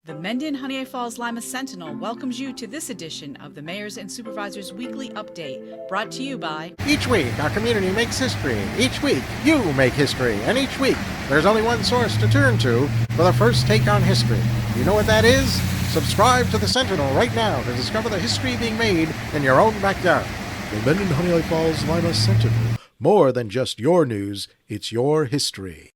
The Mendon-Honeoye Falls-Lima Sentinel welcomes you to this edition of the Mayors and Supervisors Weekly Update, brought to you by... Each week, our community makes history. Each week, you make history. And each week, there's only one source to turn to for the first take on history. You know what that is? Subscribe to the Sentinel right now to discover the history being made in your own backyard. The Mendon-Honeoye Falls-Lima Sentinel. More than just your news, it's your history.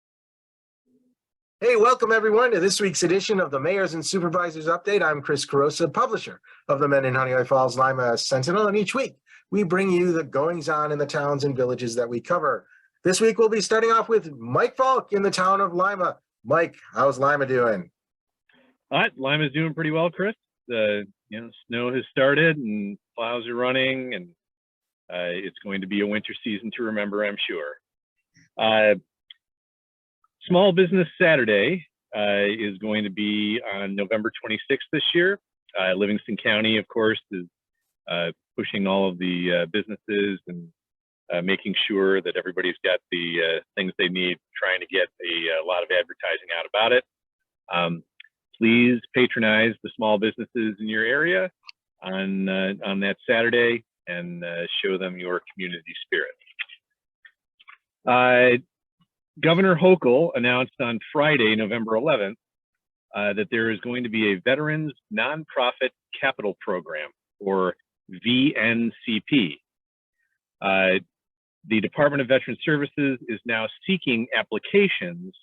Hey, welcome everyone to this week's edition of the Mayors and Supervisors Update. I'm Chris Carosa, publisher of the Mendon-Honeoye Falls-Lima Sentinel, and each week we bring you the goings-on in the towns and villages that we cover. This week we'll be starting off with Mike Falk in the town of Lima. Mike, how's Lima doing? Lima's doing pretty well, Chris. Snow has started and plows are running, and it's going to be a winter season to remember, I'm sure. Small Business Saturday is going to be on November 26th this year. Livingston County, of course, is pushing all of the businesses and making sure that everybody's got the things they need, trying to get a lot of advertising out about it. Please patronize the small businesses in your area on that Saturday and show them your community spirit. Governor Hochul announced on Friday, November 11th, that there is going to be a Veterans Nonprofit Capital Program, or VNCP. The Department of Veteran Services is now seeking applications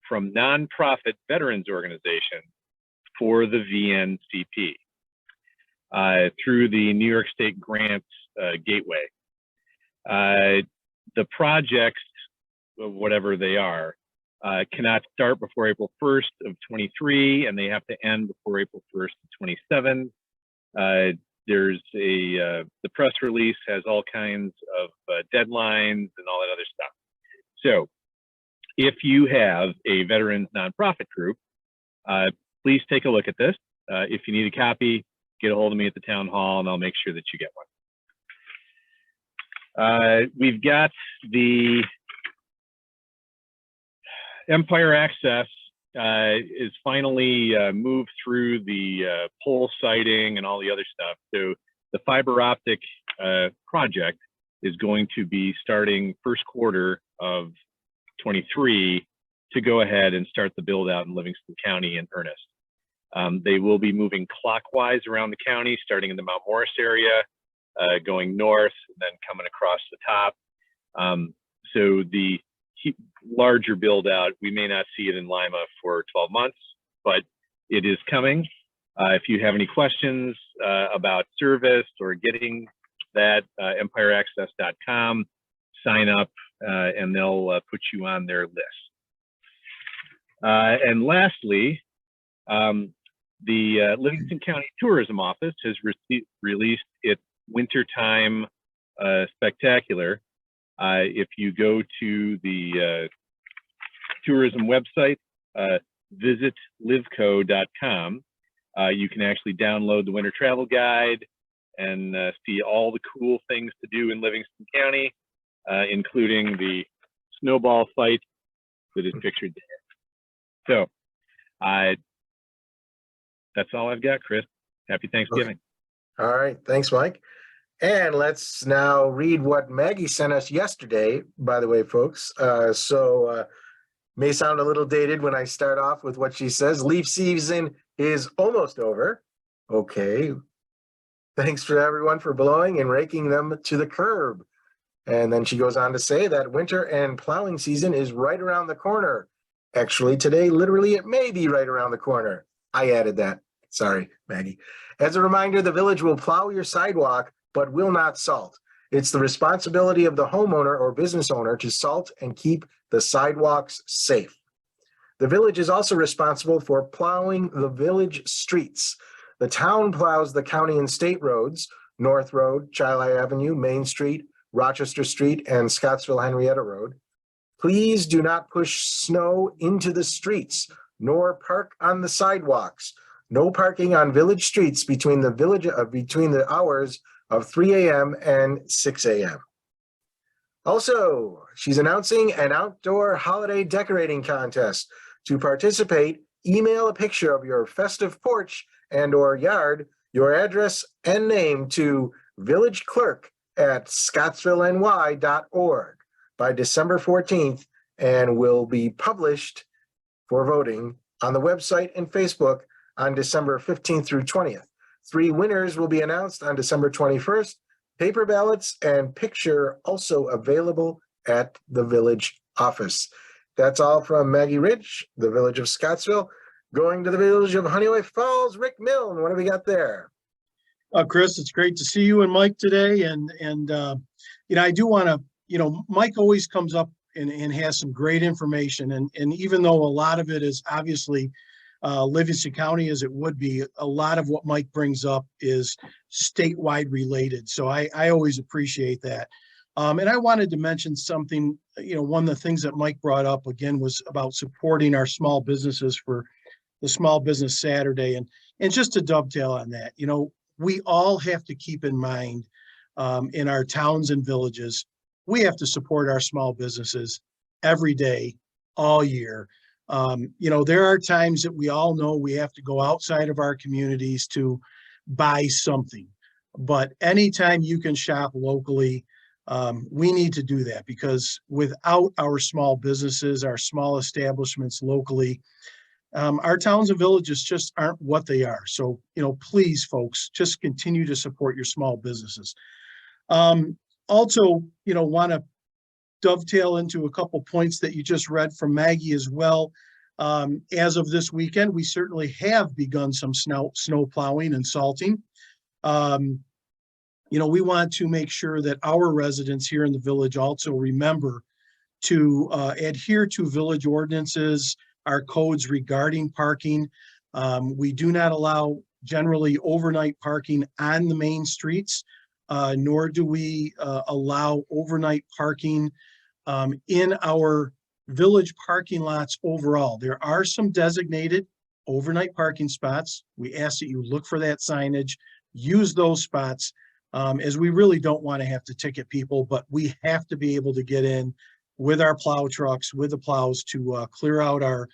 from nonprofit veterans organizations for the VNCP through the New York State Grants Gateway. The projects, whatever they are, cannot start before April 1st of 23, and they have to end before April 1st of 27. The press release has all kinds of deadlines and all that other stuff. So if you have a veterans nonprofit group, please take a look at this. If you need a copy, get a hold of me at the town hall and I'll make sure that you get one. We've got the Empire Access is finally moved through the pole siting and all the other stuff. So the fiber optic project is going to be starting first quarter of 23 to go ahead and start the build out in Livingston County in earnest. They will be moving clockwise around the county, starting in the Mount Morris area, going north, and then coming across the top. So the larger build out, we may not see it in Lima for 12 months, but it is coming. If you have any questions about service or getting that, empireaccess.com, sign up and they'll put you on their list. And lastly, the Livingston County Tourism Office has released its wintertime spectacular. If you go to the tourism website, visitlivco.com, you can actually download the winter travel guide and see all the cool things to do in Livingston County, including the snowball fight that is pictured there. So that's all I've got, Chris. Happy Thanksgiving. Okay. All right. Thanks, Mike. And let's now read what Maggie sent us yesterday, by the way, folks. May sound a little dated when I start off with what she says. Leaf season is almost over. Okay. Thanks for everyone for blowing and raking them to the curb. And then she goes on to say that winter and plowing season is right around the corner. Actually, today, literally, it may be right around the corner. I added that. Sorry, Maggie. As a reminder, the village will plow your sidewalk but will not salt. It's the responsibility of the homeowner or business owner to salt and keep the sidewalks safe. The village is also responsible for plowing the village streets. The town plows the county and state roads, North Road, Chili Avenue, Main Street, Rochester Street, and Scottsville-Henrietta Road. Please do not push snow into the streets, nor park on the sidewalks. No parking on village streets between the hours of 3 a.m. and 6 a.m. Also, she's announcing an outdoor holiday decorating contest. To participate, email a picture of your festive porch and or yard, your address and name to villageclerk@scottsvilleny.org by December 14th and will be published for voting on the website and Facebook on December 15th through 20th. 3 winners will be announced on December 21st. Paper ballots and picture also available at the village office. That's all from Maggie Ridge, the village of Scottsville. Going to the village of Honeoye Falls, Rick Milne, what do we got there? Chris, it's great to see you and Mike today. And I do want to, Mike always comes up and has some great information. And even though a lot of it is obviously Livingston County, as it would be, a lot of what Mike brings up is statewide related. So I always appreciate that. And I wanted to mention something, one of the things that Mike brought up again was about supporting our small businesses for the Small Business Saturday. And just to dovetail on that, we all have to keep in mind in our towns and villages, we have to support our small businesses every day, all year. There are times that we all know we have to go outside of our communities to buy something, but anytime you can shop locally, we need to do that, because without our small businesses, our small establishments locally, our towns and villages just aren't what they are. So, please, folks, just continue to support your small businesses. Also, want to dovetail into a couple points that you just read from Maggie as well. As of this weekend, we certainly have begun some snow plowing and salting. We want to make sure that our residents here in the village also remember to adhere to village ordinances, our codes regarding parking. We do not allow generally overnight parking on the main streets, nor do we allow overnight parking in our village parking lots overall. There are some designated overnight parking spots. We ask that you look for that signage, use those spots, as we really don't want to have to ticket people, but we have to be able to get in with our plow trucks, with the plows to clear out our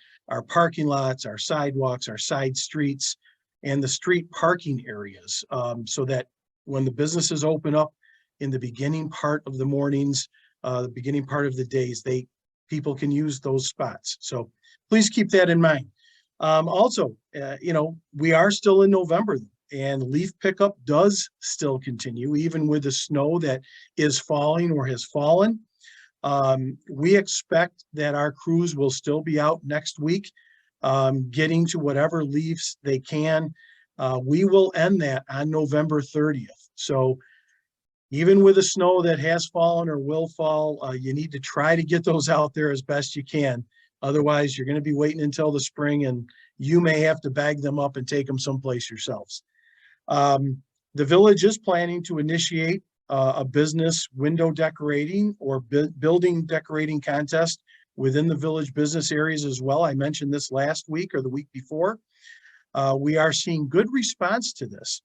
parking lots, our sidewalks, our side streets, and the street parking areas, so that when the businesses open up in the beginning part of the mornings, the beginning part of the days, people can use those spots. So please keep that in mind. Also, we are still in November, and leaf pickup does still continue, even with the snow that is falling or has fallen. We expect that our crews will still be out next week, getting to whatever leaves they can. We will end that on November 30th. So even with the snow that has fallen or will fall, you need to try to get those out there as best you can. Otherwise, you're going to be waiting until the spring, and you may have to bag them up and take them someplace yourselves. The village is planning to initiate a business window decorating or building decorating contest within the village business areas as well. I mentioned this last week or the week before. We are seeing good response to this,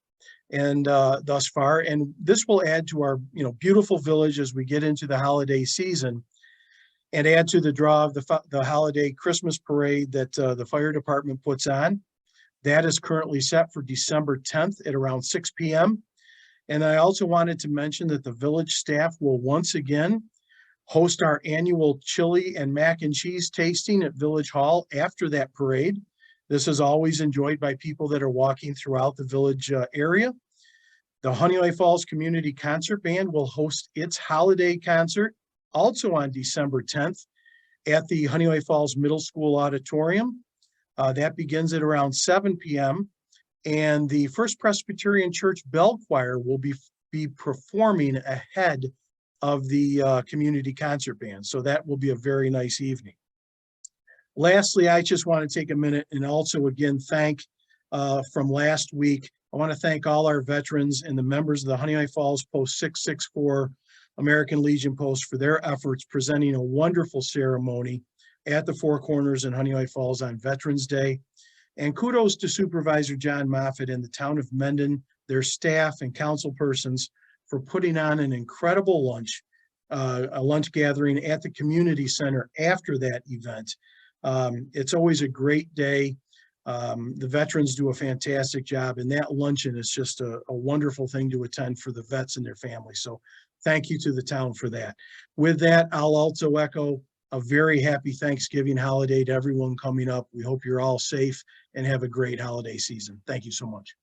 and thus far, and this will add to our beautiful village as we get into the holiday season, and add to the draw of the holiday Christmas parade that the fire department puts on. That is currently set for December 10th at around 6 p.m. And I also wanted to mention that the village staff will once again host our annual chili and mac and cheese tasting at Village Hall after that parade. This is always enjoyed by people that are walking throughout the village area. The Honeoye Falls Community Concert Band will host its holiday concert also on December 10th at the Honeoye Falls Middle School Auditorium. That begins at around 7 p.m. And the First Presbyterian Church Bell Choir will be performing ahead of the community concert band. So that will be a very nice evening. Lastly, I just want to take a minute and also again thank from last week. I want to thank all our veterans and the members of the Honeoye Falls Post 664 American Legion Post for their efforts presenting a wonderful ceremony at the Four Corners in Honeoye Falls on Veterans Day. And kudos to Supervisor John Moffitt and the town of Mendon, their staff and council persons for putting on an incredible lunch, a lunch gathering at the community center after that event. It's always a great day The veterans do a fantastic job, and that luncheon is just a wonderful thing to attend for the vets and their families. So thank you to the town for that. With that, I'll also echo a very happy Thanksgiving holiday to everyone coming up. We hope you're all safe and have a great holiday season. Thank you so much.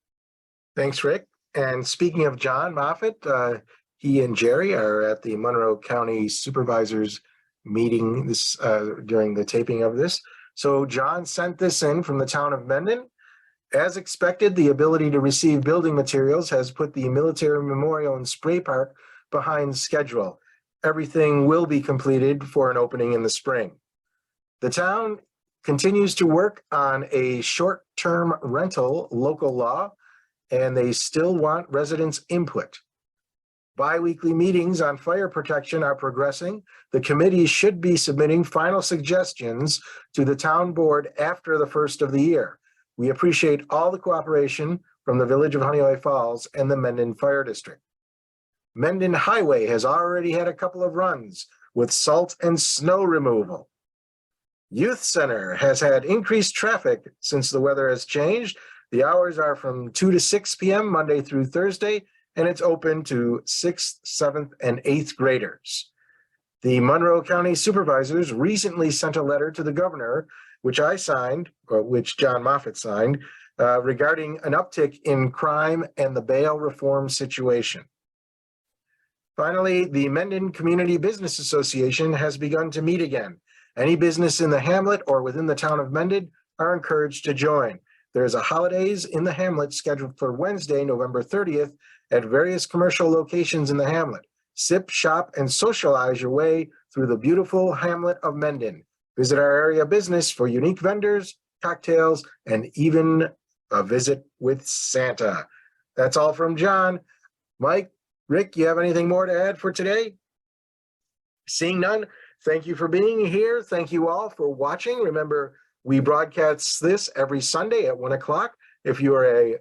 Thanks, Rick. And speaking of John Moffett, he and Jerry are at the Monroe County Supervisors meeting this during the taping of this. So John sent this in from the town of Mendon. As expected, the ability to receive building materials has put the Military Memorial and Spray Park behind schedule. Everything will be completed for an opening in the spring. The town continues to work on a short-term rental local law, and they still want residents' input. Bi-weekly meetings on fire protection are progressing. The committee should be submitting final suggestions to the town board after the first of the year. We appreciate all the cooperation from the Village of Honeoye Falls and the Mendon Fire District. Mendon Highway has already had a couple of runs with salt and snow removal. Youth Center has had increased traffic since the weather has changed. The hours are from 2 to 6 p.m. Monday through Thursday, and it's open to 6th, 7th, and 8th graders. The Monroe County Supervisors recently sent a letter to the governor, which I signed, or which John Moffett signed, regarding an uptick in crime and the bail reform situation. Finally, the Mendon Community Business Association has begun to meet again. Any business in the hamlet or within the town of Mendon are encouraged to join. There is a holidays in the hamlet scheduled for Wednesday, November 30th, at various commercial locations in the hamlet. Sip, shop, and socialize your way through the beautiful hamlet of Mendon. Visit our area business for unique vendors, cocktails, and even a visit with Santa. That's all from John. Mike, Rick, you have anything more to add for today? Seeing none, thank you for being here. Thank you all for watching. Remember, we broadcast this every Sunday at 1 o'clock. If you are a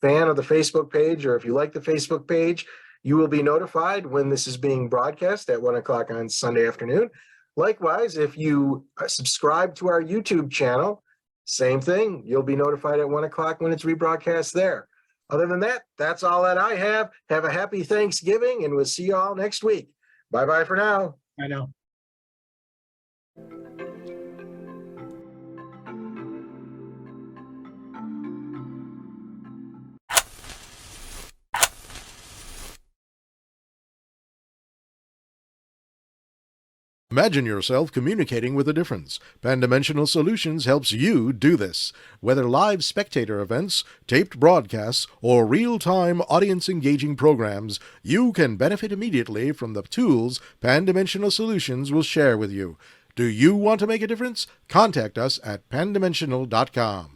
fan of the Facebook page, or if you like the Facebook page, you will be notified when this is being broadcast at 1 o'clock on Sunday afternoon. Likewise, if you subscribe to our YouTube channel, same thing. You'll be notified at 1 o'clock when it's rebroadcast there. Other than that, that's all that I have. Have a happy Thanksgiving, and we'll see you all next week. Bye-bye for now. I know. Imagine yourself communicating with a difference. Pan-Dimensional Solutions helps you do this. Whether live spectator events, taped broadcasts, or real-time audience-engaging programs, you can benefit immediately from the tools Pan-Dimensional Solutions will share with you. Do you want to make a difference? Contact us at pandimensional.com.